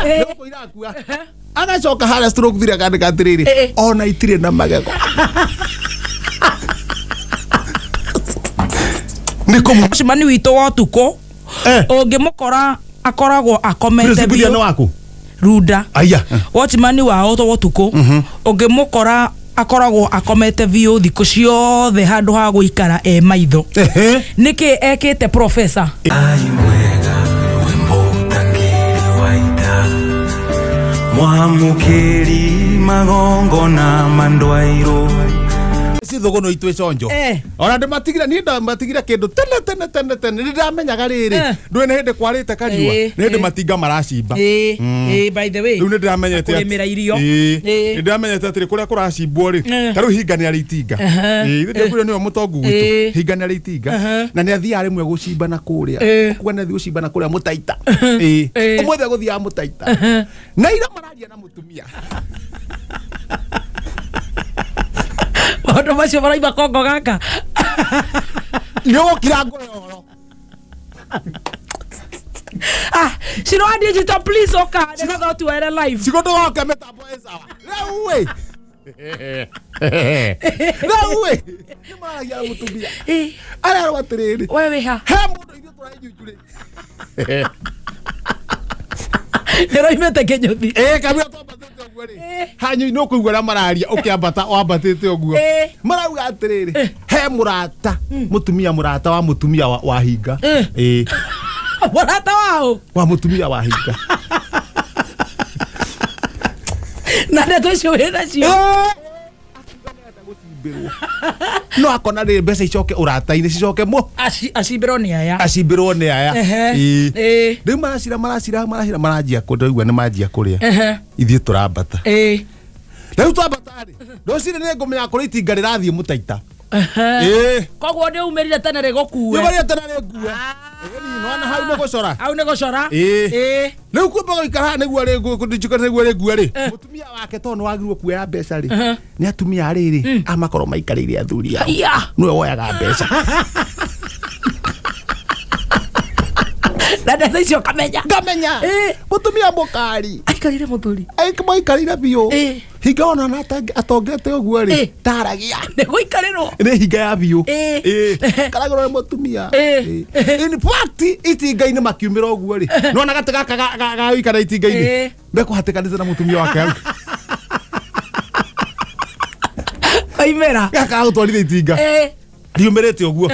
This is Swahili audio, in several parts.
Niko irakua. Agacoka haria stroke thira kandika atiriri. Ona itire na magego. Niko mucimani witũ wa ũtukũ ũngĩmũkora akoragwo akomete biũ waku Ruda aya watchmani wao to ũtukũ ũngĩmũkora akoragwo akomete biũ thikũ ciothe handũ ha gũikara maitho nĩkĩ ekĩte professor mwamũkĩri magongo na mandwairo thogono itwe conjo ona ndimatigira ni ndamatigira kindu tene ndamenyaga riri ndwene hindi kwarite kariwa ni ndi matinga maracimba by the way riu ndamenyete kurimira irio ndamenyete atiri kuria kuracimbwo ri taru hingani ari itinga ndi kuria niwe mutongu gwitu hingani ari itinga na ni athia rimwe gucimba na kuria kuga ni athia gucimba na kuria mutaita umwethe guthia mutaita na ira mararia na mutumia Ondo macio maraiba kongo gaka. Nyo kirango yoro. Sino digital please oka. Nega go to air live. Siko to oka metambo esawa. Lewe. Lewe. Kimara ya mutubia. Ara watiriri. Wewe ha. He mundu ithu turajujure. Ndero imete kenyothi. Kabia to batete ogwari. Hanyu no kuigura mararia ukiambata wabatete oguo. Marauga atiriri. He murata. Mutumia murata wa mutumia wa hinga. Murata wao. Wa mutumia wa hinga. Na ndeto cio wena cio. No akona ri mbeca icoke urata-ini cicoke mo acimbirwo ni aya riu maracira maranjia kundaigua ni manjia kuria ithiĩ turambata riu twambata ri ndocire ni ngumenya kuria itinga rirathie mutaita koguo ni umirire tene rigukue umirire tene rigukue nona hau ni gucora riu kumba guikara niguo riguo ri mutumia wake tono wagirwo kuoya mbeca ri ni atumia ariri amakoro maikarire athuri ao niwe woyaga mbeca na ndetse icio kamenya mutumia mukari aikarire muthuri aikarire biũ hinga ona na atongete ũguo rĩ taragia nĩ gũikarĩrwo nĩ hinga ya biũ karagĩrwo nĩ mutumia in fact itinga-inĩ makiumĩra ũguo rĩ nona gatĩ gaka gagũikara itinga-inĩ mekũhatĩkanĩte na mutumia wake hau oimĩra gaka gũtwarithia itinga riumirite uguo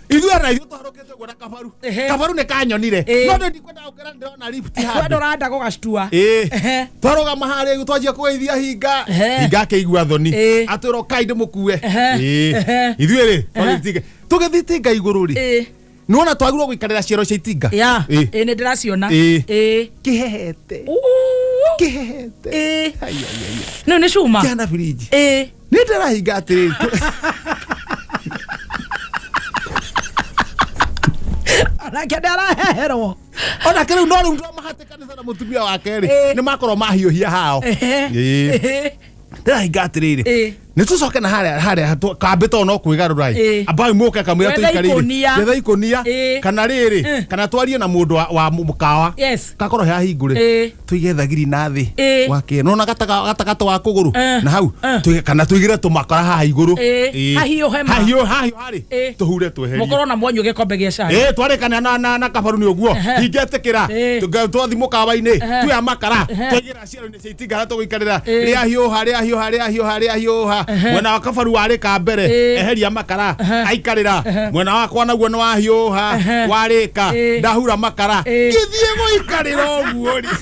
ithuĩ ara ithuĩ twarũkĩte guo na kabaru nĩ kanyonire no ndikwenda gũkĩra ndĩrona lift handi ndũranda gũgactua twarũgama harĩa igũ twanjia kũgeithia hinga akĩigua thoni atwĩrwo kai ndĩmũkue ithuĩ rĩ tũgĩthiĩ itinga igũrũ rĩ nĩwona twagirwo gũikarĩra ciero cia itinga nĩ ndĩraciona kĩhehete no nĩ cuma kĩana biriji nĩ ndĩrahinga atĩrĩrĩ nake ndaraheherwo ona kĩrĩu no rĩu ndĩramahatĩkanĩte na mũtumia wake rĩ nĩ makorwo mahiũhia hao ndĩrahinga atĩrĩrĩ nĩ tũcoke na harĩa kambĩta no kwĩgarũra ambayo mũke kamwĩra tũikarĩire getha ikonia kana rĩrĩ kana twarie na mũndũ wa mũkawa gakorwo hahingũre tũige thagiri na thĩ wake nona gatagatĩ wa kũgũrũ na hau kana tũigĩre tũmakora haha igũrũ hahiũ harĩ tũhure tweherie mũkorwo na mwanyũ gĩkombe gĩa cai twarĩkana na kabaru nĩ ũguo hingetĩkĩra twathi mũkawa-inĩ tuoya makara twaigĩra ciero-inĩ cia itinga harĩa tũgũikarĩra rĩahiũha mwena wa kabaru warĩka mbere eheria makara aikarĩra mwena wakwa naguo nĩ wahiũha warĩka ndahura makara gĩthiĩ gũikarĩra ũguo rĩ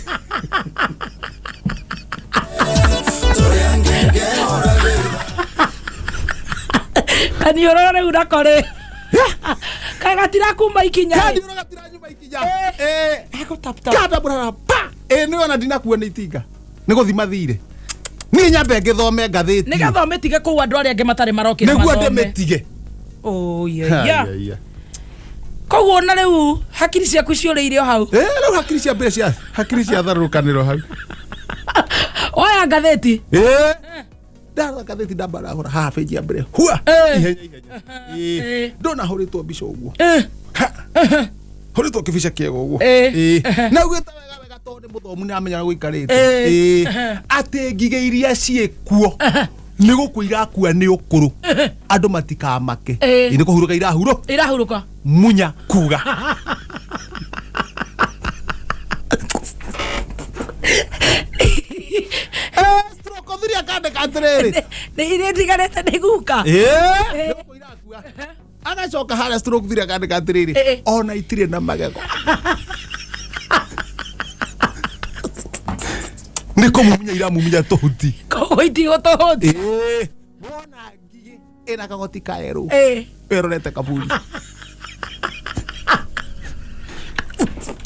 kaniũrora rĩu nakore kagatira kuma ikinya nĩ ona ndinakuona itinga nĩ gũthima thire ni nyambe ngĩthome ngathĩti nĩ gathometige kũu andũ arĩa angĩ matarĩ marokĩra nĩguo ndĩmĩtige koguo na rĩu hakiri ciaku ciũrĩire o hau rĩu hakiri cia mbere cia hakiri cia tharũkanĩro hau oya ngathĩti ndarora ngathĩti ndambarahũra haha bĩnji ya mbere hua ihenya ndona hũrĩtwo mbica ũguo hũrĩtwo kĩbica kĩega ũguo na ugĩte wega to ni muthomu ni amenya guikarite ati ngige iria ciekuo ni gukuira akua ni ukuru andu matikamake ni kuhuruka irahuruka munya kuga stroke thiria kande katrere ni ire tigarete ndiguka ni kuira akua agacoka haria stroke thiria kande katrere ona itire na magego niko munya ira munya tohuti ko itigo tohuti bona ngigi ena kagoti kaero erorete kaburi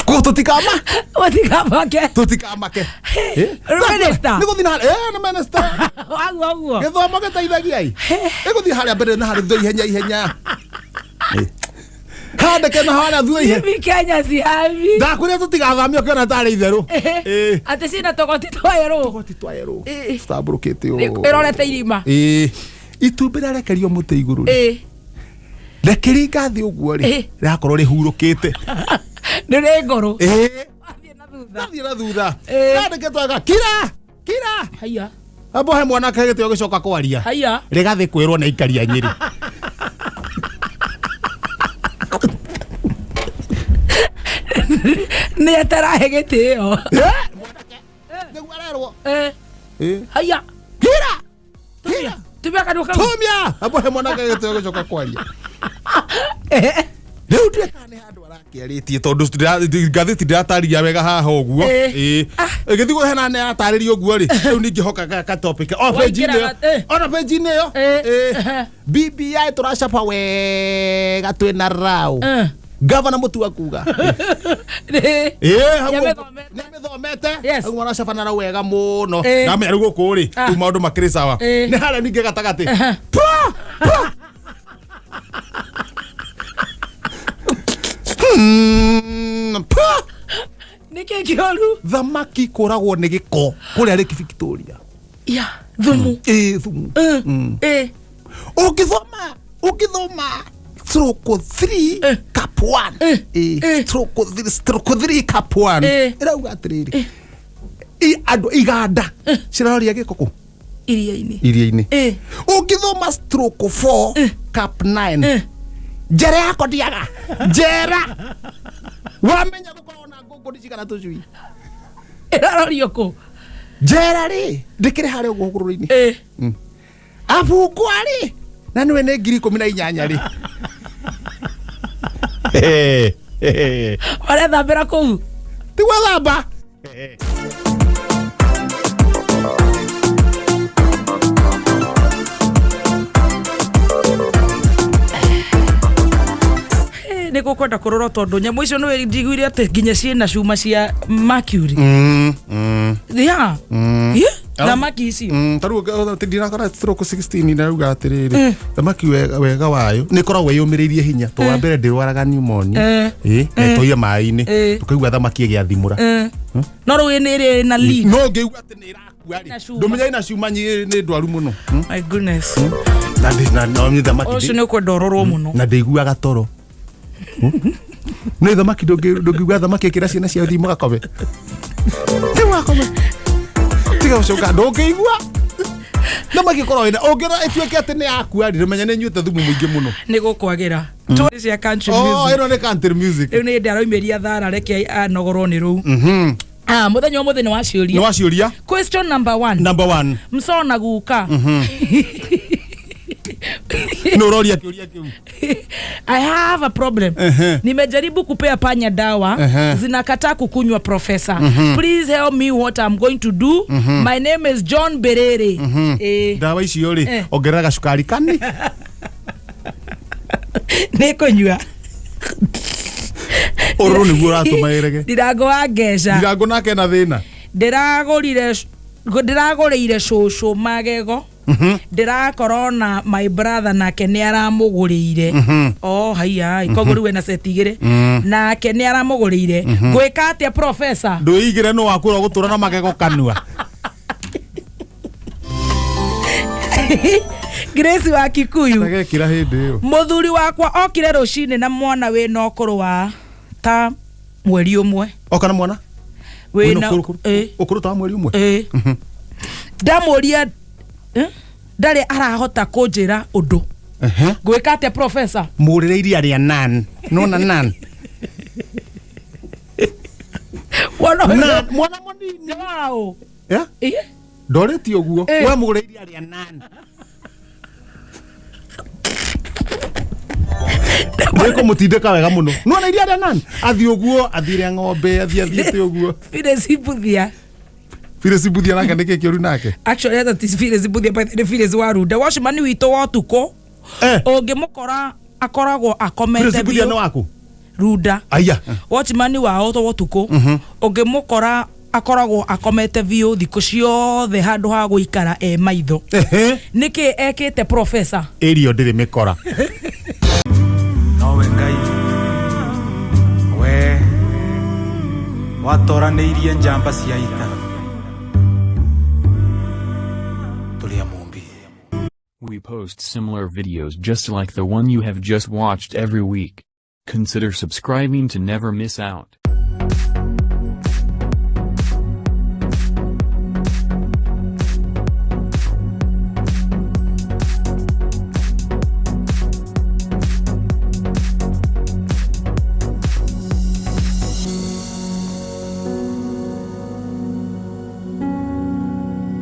ko tutikamake minister niko thina na minister wangu githomo giteithagia niko thina haria mbere na haria thoi ihenya hande kena haria thoi hivi Kenya si havi ndakuria tutigathamio kiona tari itheru ate sina togoti twaero staburukite o erorete irima itumbira rekerio muti iguru rekeri ngathi uguo ri rakorwo rihurukite nire ngoro athie na thutha andike twaga kira haya abo he mwana kagete ogicoka kwaria haya rigathi kwirwo na ikaria Nyeri ni atarahe gitio mwanake niguarerwo haya kira tubia kaduka tumia abo he mwana kagete ogicoka kwaria riu ndekane handu arakiaritie tondu ngathiti ndirataria wega haha uguo githi guhena ne ataririo uguo ri riu ningihoka ka topic o page ni yo BBI turacapa wega twina rau Governor Mutua kuga nyamethomete mwana cafana wega muno na meru guku ri tu maundu makiri sawa ni haria ningi gatagati nike kioru thamaki kuragwo ni giko kuria ri Victoria ya thumu thumu ukithoma stroke 3 cap 1 stroke 3 cap 1 irauga atiriri andu iganda ciraroria giko ku iria-ini ukithoma stroke 4 cap 9 jere yako ndiaga jera wamenya gukorwo na ngunguni cigana tucui irarorio ku jera ri ndikire haria uguo hururu-ini abungwa ri na niwe ne 18,000 ri ore thambira ku tigwa thamba niko kwenda kurora tondu nyamu icio no ndigwire ate ginya ciena cuma cia mercury thamaki icio taru ndirakora stroke 16 na ruga atiriri thamaki wega wayo ni koragwo yumiririe hinya to wa mbere ndirwaraga pneumonia na toia mai-ini tukaigua thamaki giathimura no ru ni na leak no ngiugua ati ni irakua ndumenya ina cuma ni ndwaru muno my goodness na no thamaki ucio ni kwenda ororwo muno na ndiguaga toro ni thamaki ndungigua thamaki kira ciana cia thimu gakobe tiga ucoka ndungigua thamaki korwo ina ongira ituike ati ni akua ndimenya ni nyuta thumu muingi muno ni gukwagira tori cia country music ino ni country music riu ni ndaroimeria thara reke anogorwo ni ru muthenya wa muthenya ni waciuria question number 1 msona guka no roria kiuria kiu I have a problem nimejaribu kupea panya dawa zinakataa kukunywa professor please help me what I'm going to do my name is John Berere dawa icio ri ongerera gacukari kani nikunywa ororo niguo ratuma irege ndirango wa ngeca ndirango nake na thina ndiragurire cucu magego ndirakorona my brother nake ni aramugurire haya ikogo riwe na setigire nake ni aramugurire gwika atia professor nduigire no wakura gutura na magego kanua Grace wa Kikuyu ndagekira hindi iyo muthuri wakwa okire rucine na mwana we no kuru wa ta mweri umwe okana mwana wena ukuruta mweri umwe ndamuria ndari arahota kunjira undu gwika ate professor murireiri aria nan nona nan mwana munini wao ndoreti uguo we murireiri aria nan Ndeko mutindeka wega muno. Nona iria aria nan. Athi uguo, athire ng'ombe, athiete uguo. Fire sibuthia nake nike kioru nake. Actually that is fire sibuthia by the fire waru. The washman wito watuko. Ongimukora akoragwo akomete bio. Fire sibuthia no wako. Ruda. Aya. Watchman wao to watuko. Ongimukora akoragwo akomete bio thiko ciothe handu ha guikara maitho. Niki ekite professor. Erio ndiri mikora. Nowe ngai. We watoraneirie njamba cia ita. We post similar videos just like the one you have just watched every week. Consider subscribing to never miss out.